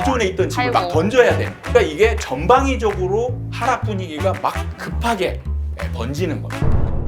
기존에 있던 집을 막 아이고. 던져야 돼. 그러니까 이게 전방위적으로 하락 분위기가 막 급하게 번지는 거예요.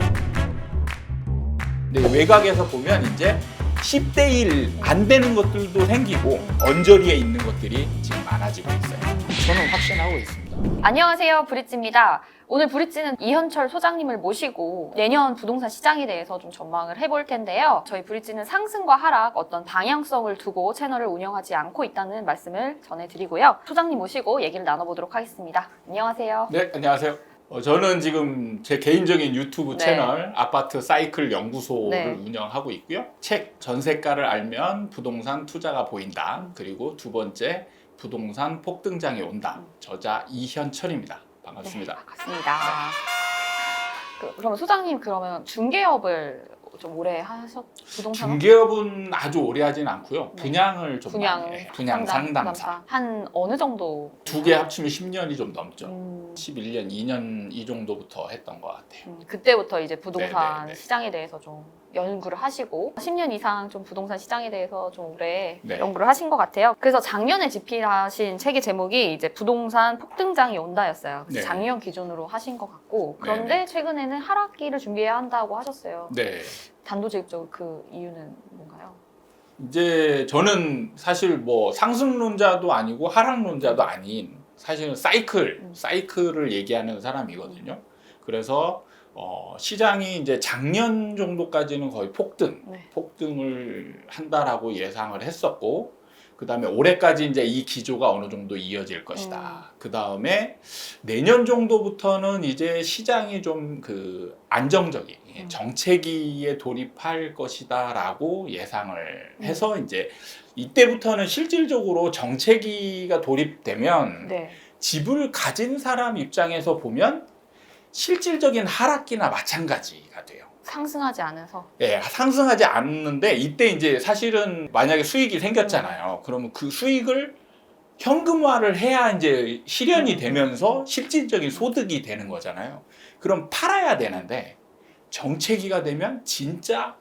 근데 외곽에서 보면 이제 10대 1 안 되는 것들도 생기고 언저리에 있는 것들이 지금 많아지고 있어요. 저는 확신하고 있습니다. 안녕하세요, 브릿지입니다. 오늘 브릿지는 이현철 소장님을 모시고 내년 부동산 시장에 대해서 좀 전망을 해볼 텐데요. 저희 브릿지는 상승과 하락, 어떤 방향성을 두고 채널을 운영하지 않고 있다는 말씀을 전해드리고요. 소장님 모시고 얘기를 나눠보도록 하겠습니다. 안녕하세요. 네, 안녕하세요. 저는 지금 제 개인적인 유튜브 네. 채널 아파트 사이클 연구소를 네. 운영하고 있고요. 책 전세가를 알면 부동산 투자가 보인다. 그리고 두 번째 부동산 폭등장이 온다. 저자 이현철입니다. 반갑습니다. 네, 반갑습니다. 그러면 소장님 그러면 중개업을 좀 오래 부동산 중개업은 아주 오래 하진 않고요. 네. 분양을 좀 많이 해요. 분양 상담사. 한 어느 정도? 두 개 합치면 10년이 좀 넘죠. 11년. 11년, 2년 이 정도부터 했던 것 같아요. 그때부터 이제 부동산 네네네. 시장에 대해서 좀 연구를 하시고 10년 이상 좀 부동산 시장에 대해서 좀 오래 네. 연구를 하신 것 같아요. 그래서 작년에 집필하신 책의 제목이 이제 부동산 폭등장이 온다였어요. 그래서 네. 작년 기준으로 하신 것 같고 그런데 네네. 최근에는 하락기를 준비해야 한다고 하셨어요. 네. 단도직입적으로 그 이유는 뭔가요? 이제 저는 사실 뭐 상승론자도 아니고 하락론자도 아닌 사실은 사이클을 얘기하는 사람이거든요. 그래서 시장이 이제 작년 정도까지는 거의 폭등을 한다라고 예상을 했었고, 그 다음에 올해까지 이제 이 기조가 어느 정도 이어질 것이다. 그 다음에 내년 정도부터는 이제 시장이 좀 그 안정적인 정체기에 돌입할 것이다라고 예상을 해서 이제 이때부터는 실질적으로 정체기가 돌입되면 네. 집을 가진 사람 입장에서 보면 실질적인 하락기나 마찬가지가 돼요. 상승하지 않아서. 예, 상승하지 않는데 이때 이제 사실은 만약에 수익이 생겼잖아요. 그러면 그 수익을 현금화를 해야 이제 실현이 되면서 실질적인 소득이 되는 거잖아요. 그럼 팔아야 되는데 정체기가 되면 진짜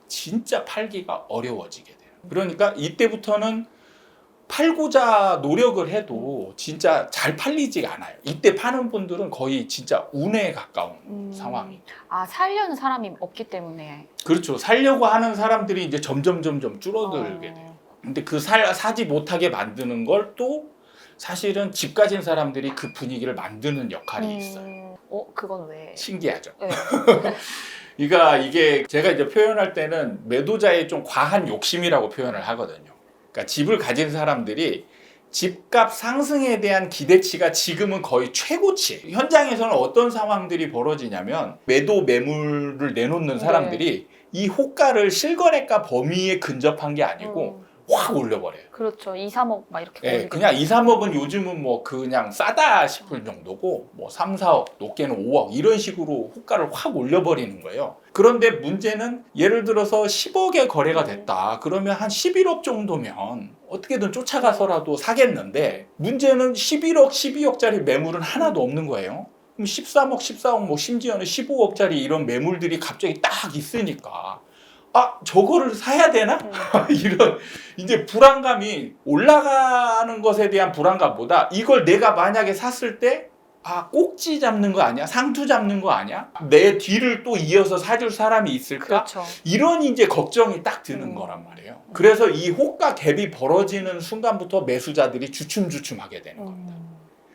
팔기가 어려워지게 돼요. 그러니까 이때부터는 팔고자 노력을 해도 진짜 잘 팔리지가 않아요. 이때 파는 분들은 거의 진짜 운에 가까운 상황이. 아, 살려는 사람이 없기 때문에. 그렇죠. 살려고 하는 사람들이 이제 점점 줄어들게 돼요. 근데 그 사지 못하게 만드는 걸 또 사실은 집 가진 사람들이 그 분위기를 만드는 역할이 있어요. 그건 왜? 신기하죠. 네. 그러니까 이게 제가 이제 표현할 때는 매도자의 좀 과한 욕심이라고 표현을 하거든요. 그러니까 집을 가진 사람들이 집값 상승에 대한 기대치가 지금은 거의 최고치. 현장에서는 어떤 상황들이 벌어지냐면 매물을 내놓는 사람들이 이 호가를 실거래가 범위에 근접한 게 아니고 확 올려버려요. 그렇죠. 2, 3억 막 이렇게. 예, 그냥 2, 3억은 요즘은 뭐 그냥 싸다 싶을 정도고 뭐 3, 4억, 높게는 5억 이런 식으로 호가를 확 올려버리는 거예요. 그런데 문제는 예를 들어서 10억에 거래가 됐다. 그러면 한 11억 정도면 어떻게든 쫓아가서라도 사겠는데 문제는 11억, 12억짜리 매물은 하나도 없는 거예요. 그럼 13억, 14억, 뭐 심지어는 15억짜리 이런 매물들이 갑자기 딱 있으니까 저거를 사야 되나? 이런 이제 불안감이 올라가는 것에 대한 불안감보다 이걸 내가 만약에 샀을 때 꼭지 잡는 거 아니야? 상투 잡는 거 아니야? 내 뒤를 또 이어서 사줄 사람이 있을까? 그렇죠. 이런 이제 걱정이 딱 드는 거란 말이에요. 그래서 이 호가 갭이 벌어지는 순간부터 매수자들이 주춤주춤하게 되는 겁니다.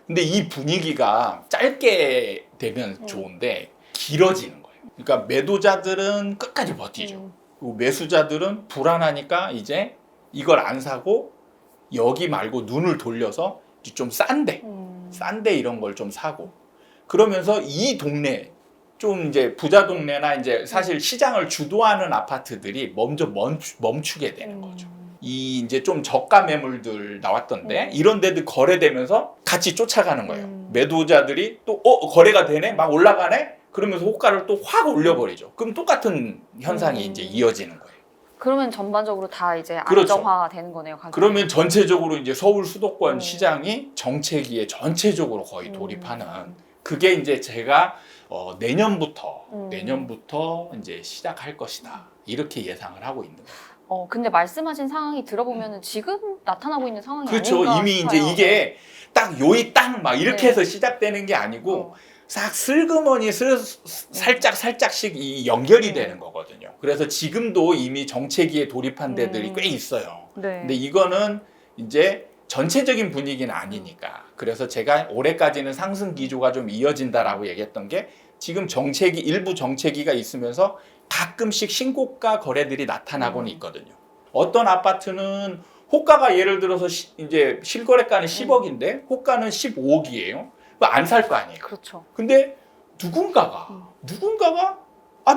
근데 이 분위기가 짧게 되면 좋은데 길어지는 거예요. 그러니까 매도자들은 끝까지 버티죠. 그리고 매수자들은 불안하니까 이제 이걸 안 사고 여기 말고 눈을 돌려서 좀 싼데 이런 걸 좀 사고 그러면서 이 동네 좀 이제 부자 동네나 이제 사실 시장을 주도하는 아파트들이 먼저 멈추게 되는 거죠. 이 이제 좀 저가 매물들 나왔던데 이런 데들 거래되면서 같이 쫓아가는 거예요. 매도자들이 또 거래가 되네? 막 올라가네? 그러면서 호가를 또 확 올려버리죠. 그럼 똑같은 현상이 이제 이어지는 거예요. 그러면 전반적으로 다 이제 그렇죠. 안정화 되는 거네요. 가격이. 그러면 전체적으로 이제 서울 수도권 시장이 정체기에 전체적으로 거의 돌입하는 그게 이제 제가 내년부터 이제 시작할 것이다. 이렇게 예상을 하고 있는 거예요. 근데 말씀하신 상황이 들어보면 지금 나타나고 있는 상황이 그렇죠. 아닌가 이미 싶어요. 이제 이게 딱 요이 딱 막 이렇게 네. 해서 시작되는 게 아니고 싹 슬그머니 살짝씩 이 연결이 되는 거거든요. 그래서 지금도 이미 정체기에 돌입한 데들이 꽤 있어요. 네. 근데 이거는 이제 전체적인 분위기는 아니니까. 그래서 제가 올해까지는 상승 기조가 좀 이어진다라고 얘기했던 게 지금 일부 정체기가 있으면서 가끔씩 신고가 거래들이 나타나고는 있거든요. 어떤 아파트는 호가가 예를 들어서 이제 실거래가는 10억인데 호가는 15억이에요. 안 살 거 아니에요. 그렇죠. 근데 누군가가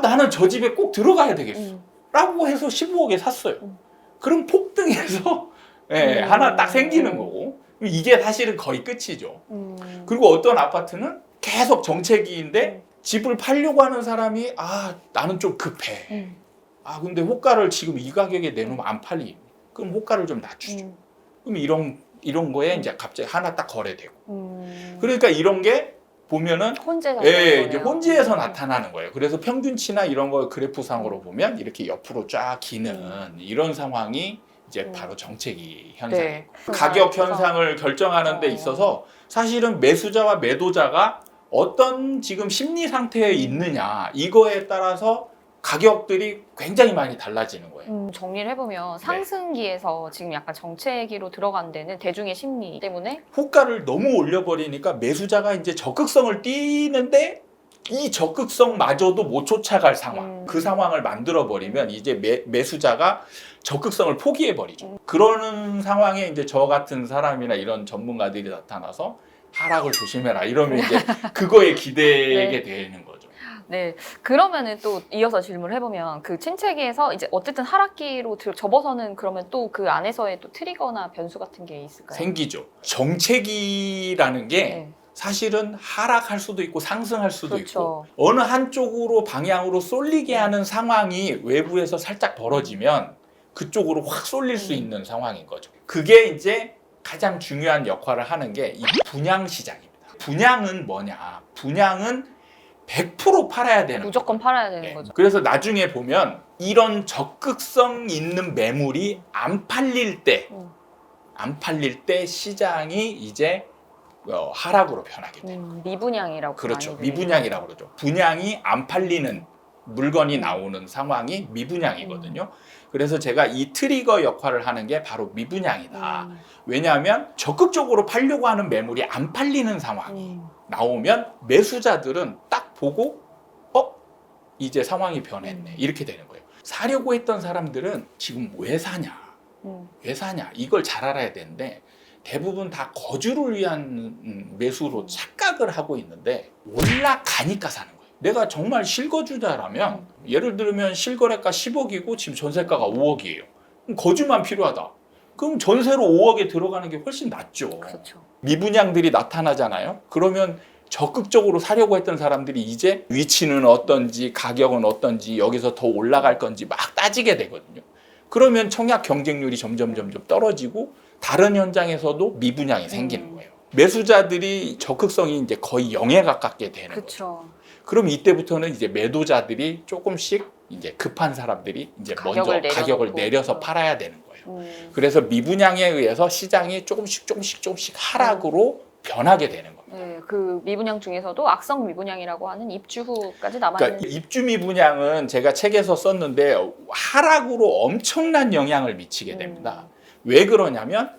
나는 저 집에 꼭 들어가야 되겠어 라고 해서 15억에 샀어요. 그럼 폭등해서 하나 딱 생기는 거고 이게 사실은 거의 끝이죠. 그리고 어떤 아파트는 계속 정체기인데 집을 팔려고 하는 사람이 나는 좀 급해. 근데 호가를 지금 이 가격에 내놓으면 안 팔리. 그럼 호가를 좀 낮추죠. 그럼 이런 거에 이제 갑자기 하나 딱 거래되고. 그러니까 이런 게 보면은 이제 혼재에서 나타나는 거예요. 그래서 평균치나 이런 거 그래프상으로 보면 이렇게 옆으로 쫙 기는 이런 상황이 이제 바로 정체기 현상이에요. 네. 가격 현상을 결정하는 데 있어서 사실은 매수자와 매도자가 어떤 지금 심리 상태에 있느냐 이거에 따라서 가격들이 굉장히 많이 달라지는 거예요. 정리를 해보면 상승기에서 지금 약간 정체기로 들어간 데는 대중의 심리 때문에 호가를 너무 올려버리니까 매수자가 이제 적극성을 띠는데 이 적극성마저도 못 쫓아갈 상황. 그 상황을 만들어버리면 이제 매수자가 적극성을 포기해버리죠. 그러는 상황에 이제 저 같은 사람이나 이런 전문가들이 나타나서 하락을 조심해라 이러면 이제 그거에 기대게 되는 거죠. 네. 그러면은 또 이어서 질문을 해보면 그 침체기에서 이제 어쨌든 하락기로 접어서는 그러면 또 그 안에서의 또 트리거나 변수 같은 게 있을까요? 생기죠. 정체기라는 게 사실은 하락할 수도 있고 상승할 수도 있고 어느 한쪽으로 방향으로 쏠리게 하는 상황이 외부에서 살짝 벌어지면 그쪽으로 확 쏠릴 수 있는 상황인 거죠. 그게 이제 가장 중요한 역할을 하는 게 이 분양 시장입니다. 분양은 뭐냐? 분양은 100% 팔아야 되는 무조건 팔아야 되는 거죠. 그래서 나중에 보면 이런 적극성 있는 매물이 안 팔릴 때 시장이 이제 하락으로 변하게 돼요. 미분양이라고 그렇죠. 미분양이라고 그러죠. 분양이 안 팔리는 물건이 나오는 상황이 미분양이거든요. 그래서 제가 이 트리거 역할을 하는 게 바로 미분양이다. 왜냐하면 적극적으로 팔려고 하는 매물이 안 팔리는 상황이 나오면 매수자들은 딱 보고 이제 상황이 변했네. 이렇게 되는 거예요. 사려고 했던 사람들은 지금 왜 사냐? 왜 사냐? 이걸 잘 알아야 되는데 대부분 다 거주를 위한 매수로 착각을 하고 있는데 올라가니까 사는 거예요. 내가 정말 실거주자라면 예를 들면 실거래가 10억이고 지금 전세가가 5억이에요. 그럼 거주만 필요하다. 그럼 전세로 5억에 들어가는 게 훨씬 낫죠. 그렇죠. 미분양들이 나타나잖아요. 그러면 적극적으로 사려고 했던 사람들이 이제 위치는 어떤지 가격은 어떤지 여기서 더 올라갈 건지 막 따지게 되거든요. 그러면 청약 경쟁률이 점점 떨어지고 다른 현장에서도 미분양이 생기는 거예요. 매수자들이 적극성이 이제 거의 0에 가깝게 되는 거죠. 그럼 이때부터는 이제 매도자들이 조금씩 이제 급한 사람들이 이제 먼저 가격을 내려서 팔아야 되는 거예요. 그래서 미분양에 의해서 시장이 조금씩 하락으로 변하게 되는 겁니다. 네, 그 미분양 중에서도 악성 미분양이라고 하는 입주 후까지 남아있는. 그러니까 입주 미분양은 제가 책에서 썼는데 하락으로 엄청난 영향을 미치게 됩니다. 왜 그러냐면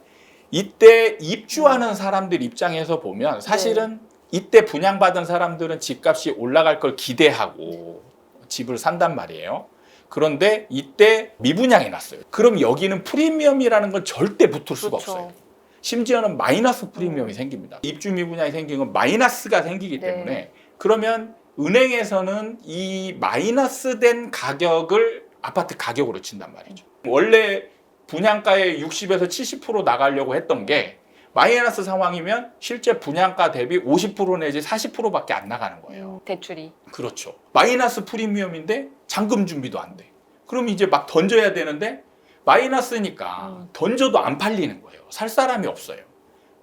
이때 입주하는 사람들 입장에서 보면 사실은 이때 분양받은 사람들은 집값이 올라갈 걸 기대하고 집을 산단 말이에요. 그런데 이때 미분양이 났어요. 그럼 여기는 프리미엄이라는 건 절대 붙을 수가 없어요. 심지어는 마이너스 프리미엄이 생깁니다. 입주 미분양이 생긴 건 마이너스가 생기기 때문에 그러면 은행에서는 이 마이너스 된 가격을 아파트 가격으로 친단 말이죠. 원래 분양가의 60에서 70% 나가려고 했던 게 마이너스 상황이면 실제 분양가 대비 50% 내지 40%밖에 안 나가는 거예요. 대출이. 그렇죠. 마이너스 프리미엄인데 잔금 준비도 안 돼. 그럼 이제 막 던져야 되는데 마이너스니까 던져도 안 팔리는 거예요. 살 사람이 없어요.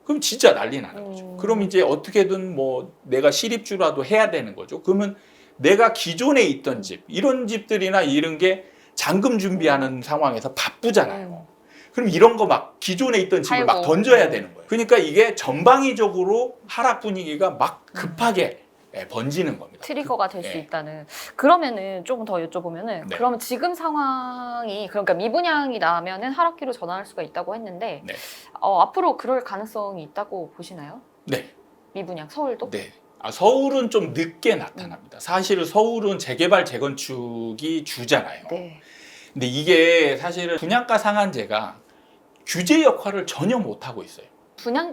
그럼 진짜 난리 나는 거죠. 그럼 이제 어떻게든 뭐 내가 실입주라도 해야 되는 거죠. 그러면 내가 기존에 있던 집, 이런 집들이나 이런 게 잔금 준비하는 상황에서 바쁘잖아요. 그럼 이런 거 막 기존에 있던 집을 막 팔고. 던져야 되는 거예요. 그러니까 이게 전방위적으로 하락 분위기가 막 급하게 번지는 겁니다. 트리거가 될 수 예. 있다는. 그러면은 조금 더 여쭤보면은 네. 그러면 지금 상황이 그러니까 미분양이 나면은 하락기로 전환할 수가 있다고 했는데 네. 앞으로 그럴 가능성이 있다고 보시나요? 네. 미분양 서울도? 네. 서울은 좀 늦게 나타납니다. 사실 서울은 재개발 재건축이 주잖아요. 네. 근데 이게 사실은 분양가 상한제가 규제 역할을 전혀 못 하고 있어요.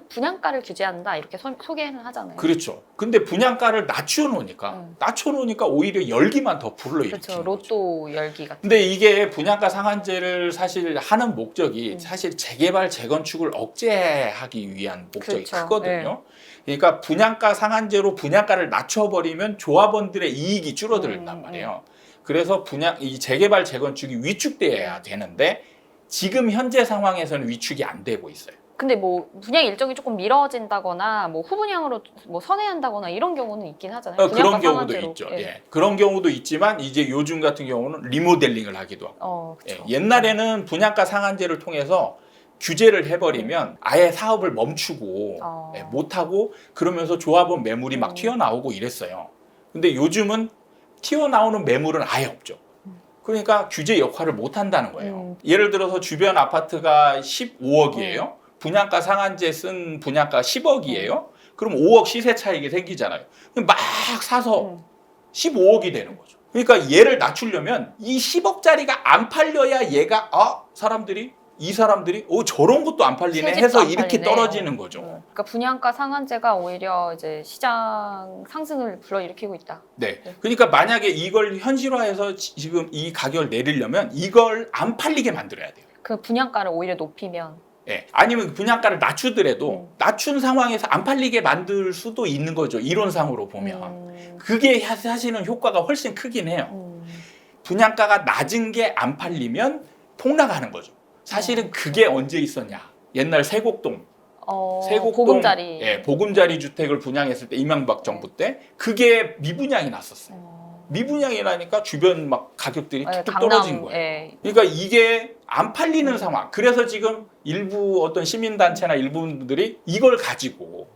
분양가를 규제한다 이렇게 소개는 하잖아요. 그렇죠. 근데 분양가를 낮춰놓으니까 오히려 열기만 더 불러일으키는 그렇죠. 거죠. 로또 열기 같은. 근데 이게 분양가 상한제를 사실 하는 목적이 사실 재개발 재건축을 억제하기 위한 목적이 그렇죠. 크거든요. 그러니까 분양가 상한제로 분양가를 낮춰버리면 조합원들의 이익이 줄어든단 말이에요. 그래서 이 재개발 재건축이 위축돼야 되는데 지금 현재 상황에서는 위축이 안 되고 있어요. 근데 뭐 분양 일정이 조금 미뤄진다거나 뭐 후분양으로 뭐 선회한다거나 이런 경우는 있긴 하잖아요. 그런 분양가 경우도 상한제로. 있죠. 예. 예. 그런 경우도 있지만 이제 요즘 같은 경우는 리모델링을 하기도 하고. 그렇죠. 옛날에는 분양가 상한제를 통해서 규제를 해버리면 아예 사업을 멈추고 못하고 그러면서 조합원 매물이 막 튀어나오고 이랬어요. 근데 요즘은 튀어나오는 매물은 아예 없죠. 그러니까 규제 역할을 못 한다는 거예요. 예를 들어서 주변 아파트가 15억이에요. 분양가 상한제 쓴 분양가 10억이에요. 그럼 5억 시세 차익이 생기잖아요. 그럼 막 사서 15억이 되는 거죠. 그러니까 얘를 낮추려면 이 10억짜리가 안 팔려야 얘가 이 사람들이 저런 것도 안 팔리네 해서 안 이렇게 팔리네. 떨어지는 거죠. 그러니까 분양가 상한제가 오히려 이제 시장 상승을 불러일으키고 있다. 네. 그러니까 만약에 이걸 현실화해서 지금 이 가격을 내리려면 이걸 안 팔리게 만들어야 돼요. 그 분양가를 오히려 높이면. 예. 아니면 분양가를 낮추더라도 낮춘 상황에서 안 팔리게 만들 수도 있는 거죠. 이론상으로 보면. 그게 사실은 효과가 훨씬 크긴 해요. 분양가가 낮은 게 안 팔리면 폭락하는 거죠. 사실은 그게 언제 있었냐. 옛날 세곡동. 보금자리. 예, 보금자리 주택을 분양했을 때 이명박 정부 때 그게 미분양이 났었어요. 미분양이 나니까 주변 막 가격들이 툭툭 떨어진 거예요. 그러니까 이게 안 팔리는 상황. 그래서 지금 일부 어떤 시민단체나 일부 분들이 이걸 가지고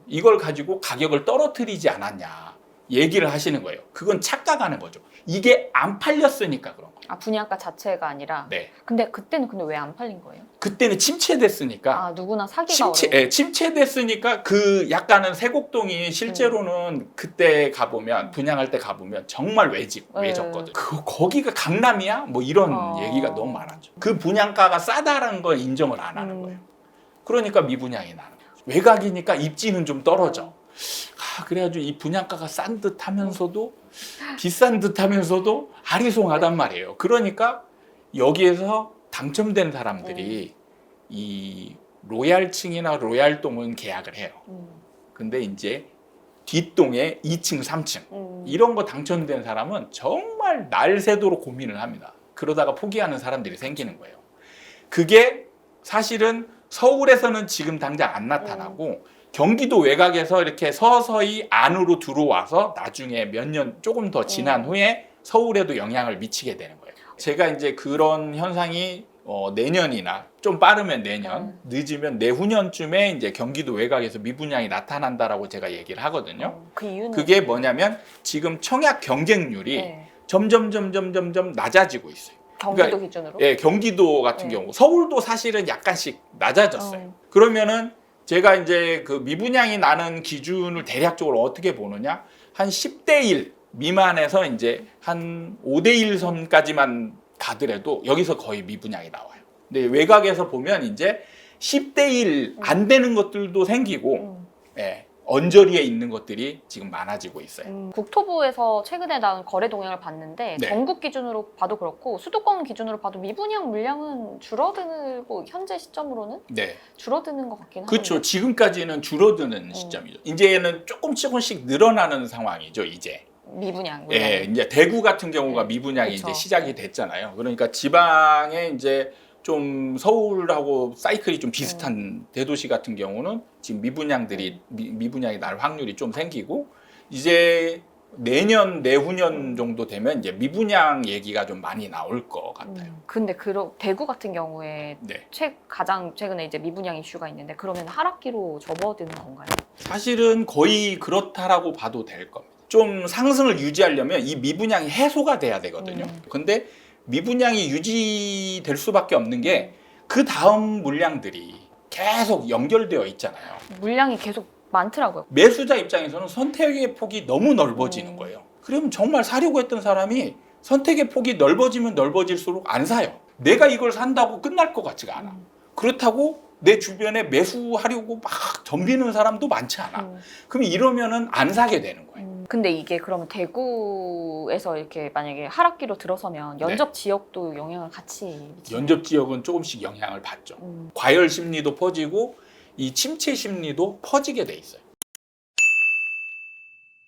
가격을 떨어뜨리지 않았냐 얘기를 하시는 거예요. 그건 착각하는 거죠. 이게 안 팔렸으니까 그런 거예요. 분양가 자체가 아니라. 네. 근데 그때는 왜 안 팔린 거예요? 그때는 침체됐으니까. 누구나 사기가 침체됐으니까 그 약간은 세곡동이 실제로는 그때 가보면 분양할 때 가보면 정말 외졌거든. 거기가 강남이야? 뭐 이런 얘기가 너무 많았죠. 그 분양가가 싸다라는 걸 인정을 안 하는 거예요. 그러니까 미분양이 나는 거죠. 외곽이니까 입지는 좀 떨어져. 그래가지고 이 분양가가 싼 듯 하면서도 비싼 듯 하면서도 아리송하단 말이에요. 그러니까 여기에서 당첨된 사람들이 이 로얄층이나 로얄동은 계약을 해요. 근데 이제 뒷동에 2층, 3층 이런 거 당첨된 사람은 정말 날 새도록 고민을 합니다. 그러다가 포기하는 사람들이 생기는 거예요. 그게 사실은 서울에서는 지금 당장 안 나타나고 경기도 외곽에서 이렇게 서서히 안으로 들어와서 나중에 몇 년 조금 더 지난 후에 서울에도 영향을 미치게 되는 거예요. 제가 이제 그런 현상이 내년이나 좀 빠르면 내년, 늦으면 내후년쯤에 이제 경기도 외곽에서 미분양이 나타난다라고 제가 얘기를 하거든요. 그 이유는 그게 뭐냐면 지금 청약 경쟁률이 점점 낮아지고 있어요. 경기도 기준으로? 예, 경기도 같은 경우 서울도 사실은 약간씩 낮아졌어요. 그러면은 제가 이제 그 미분양이 나는 기준을 대략적으로 어떻게 보느냐? 한 10대 1 미만에서 이제 한 5대 1 선까지만 가더라도 여기서 거의 미분양이 나와요. 근데 외곽에서 보면 이제 10대 1 안 되는 것들도 생기고, 언저리에 있는 것들이 지금 많아지고 있어요. 국토부에서 최근에 나온 거래 동향을 봤는데 네. 전국 기준으로 봐도 그렇고 수도권 기준으로 봐도 미분양 물량은 줄어들고 현재 시점으로는 네. 줄어드는 것 같긴 하네요. 그렇죠. 지금까지는 줄어드는 시점이죠. 이제는 조금씩 늘어나는 상황이죠, 이제. 미분양. 예, 이제 대구 같은 경우가 미분양이 그쵸. 이제 시작이 됐잖아요. 그러니까 지방에 이제 좀 서울하고 사이클이 좀 비슷한 대도시 같은 경우는 지금 미분양이 날 확률이 좀 생기고 이제 내년 내후년 정도 되면 이제 미분양 얘기가 좀 많이 나올 것 같아요. 근데 대구 같은 경우에 네. 가장 최근에 이제 미분양 이슈가 있는데 그러면 하락기로 접어드는 건가요? 사실은 거의 그렇다라고 봐도 될 겁니다. 좀 상승을 유지하려면 이 미분양이 해소가 돼야 되거든요. 근데 미분양이 유지될 수밖에 없는 게 그 다음 물량들이 계속 연결되어 있잖아요. 물량이 계속 많더라고요. 매수자 입장에서는 선택의 폭이 너무 넓어지는 거예요. 그러면 정말 사려고 했던 사람이 선택의 폭이 넓어지면 넓어질수록 안 사요. 내가 이걸 산다고 끝날 것 같지가 않아. 그렇다고 내 주변에 매수하려고 막 덤비는 사람도 많지 않아. 그럼 이러면은 안 사게 되는 거예요. 근데 이게 그러면 대구에서 이렇게 만약에 하락기로 들어서면 연접 지역도 영향을 같이 미치나요? 연접 지역은 조금씩 영향을 받죠. 과열 심리도 퍼지고 이 침체 심리도 퍼지게 돼 있어요.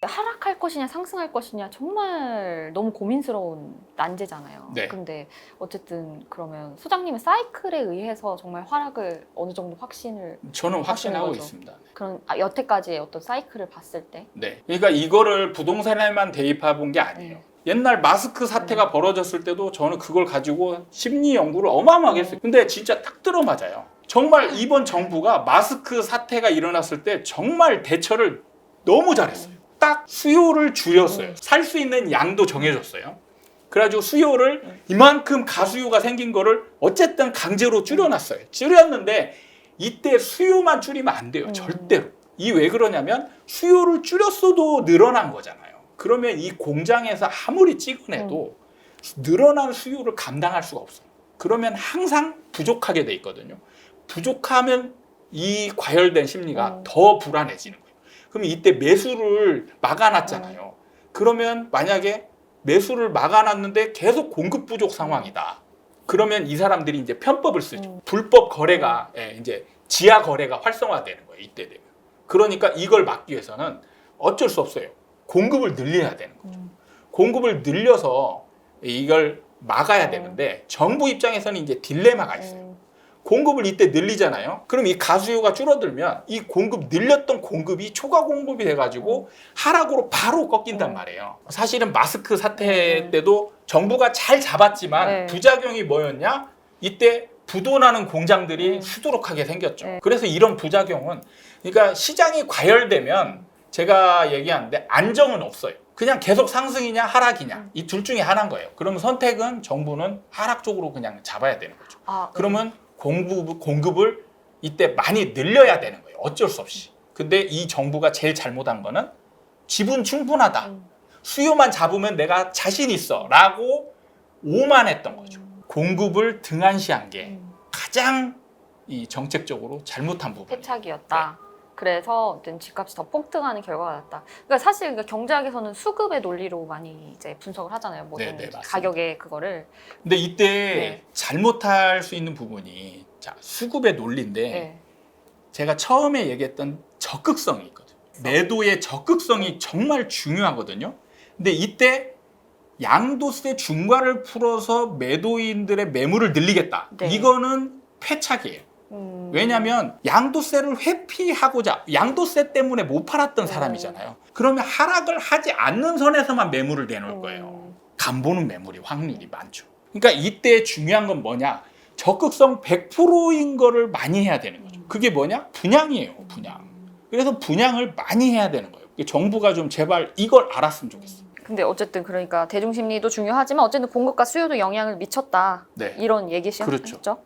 하락할 것이냐 상승할 것이냐 정말 너무 고민스러운 난제잖아요. 네. 근데 어쨌든 그러면 소장님은 사이클에 의해서 정말 하락을 어느 정도 확신을 저는 확신하고 거죠. 있습니다. 그런 여태까지의 어떤 사이클을 봤을 때 네. 그러니까 이거를 부동산에만 대입해 본 게 아니에요. 옛날 마스크 사태가 벌어졌을 때도 저는 그걸 가지고 심리 연구를 어마어마하게 했어요. 근데 진짜 딱 들어맞아요. 정말 이번 정부가 마스크 사태가 일어났을 때 정말 대처를 너무 잘했어요. 딱 수요를 줄였어요. 살 수 있는 양도 정해줬어요. 그래가지고 수요를 이만큼 가수요가 생긴 거를 어쨌든 강제로 줄여놨어요. 줄였는데 이때 수요만 줄이면 안 돼요. 절대로. 이 왜 그러냐면 수요를 줄였어도 늘어난 거잖아요. 그러면 이 공장에서 아무리 찍어내도 늘어난 수요를 감당할 수가 없어요. 그러면 항상 부족하게 돼 있거든요. 부족하면 이 과열된 심리가 더 불안해지는 거예요. 그럼 이때 매수를 막아놨잖아요. 그러면 만약에 매수를 막아놨는데 계속 공급 부족 상황이다. 그러면 이 사람들이 이제 편법을 쓰죠. 불법 거래가 이제 지하 거래가 활성화되는 거예요. 이때 되면. 그러니까 이걸 막기 위해서는 어쩔 수 없어요. 공급을 늘려야 되는 거죠. 공급을 늘려서 이걸 막아야 되는데 정부 입장에서는 이제 딜레마가 있어요. 공급을 이때 늘리잖아요. 그럼 이 가수요가 줄어들면 이 늘렸던 공급이 초과 공급이 돼가지고 하락으로 바로 꺾인단 말이에요. 사실은 마스크 사태 때도 정부가 잘 잡았지만 부작용이 뭐였냐? 이때 부도나는 공장들이 수두룩하게 생겼죠. 그래서 이런 부작용은 그러니까 시장이 과열되면 제가 얘기하는데 안정은 없어요. 그냥 계속 상승이냐 하락이냐 이 둘 중에 하나인 거예요. 그럼 선택은 정부는 하락 쪽으로 그냥 잡아야 되는 거죠. 그러면 공급을 이때 많이 늘려야 되는 거예요. 어쩔 수 없이. 근데 이 정부가 제일 잘못한 거는 지분 충분하다. 수요만 잡으면 내가 자신 있어. 라고 오만했던 거죠. 공급을 등한시한 게 가장 이 정책적으로 잘못한 부분이에요. 패착이었다. 그래서 어떤 집값이 더 폭등하는 결과가 났다. 그러니까 사실 그러니까 경제학에서는 수급의 논리로 많이 이제 분석을 하잖아요. 모든 가격의 그거를. 근데 이때 잘못할 수 있는 부분이 수급의 논리인데 제가 처음에 얘기했던 적극성이 있거든요. 매도의 적극성이 정말 중요하거든요. 근데 이때 양도세 중과를 풀어서 매도인들의 매물을 늘리겠다. 이거는 패착이에요. 왜냐하면 양도세를 회피하고자 양도세 때문에 못 팔았던 사람이잖아요. 그러면 하락을 하지 않는 선에서만 매물을 내놓을 거예요. 간보는 매물이 확률이 많죠. 그러니까 이때 중요한 건 뭐냐? 적극성 100%인 거를 많이 해야 되는 거죠. 그게 뭐냐? 분양이에요. 분양. 그래서 분양을 많이 해야 되는 거예요. 정부가 좀 제발 이걸 알았으면 좋겠어요. 근데 어쨌든 그러니까 대중심리도 중요하지만 어쨌든 공급과 수요도 영향을 미쳤다. 이런 얘기시죠. 그렇죠.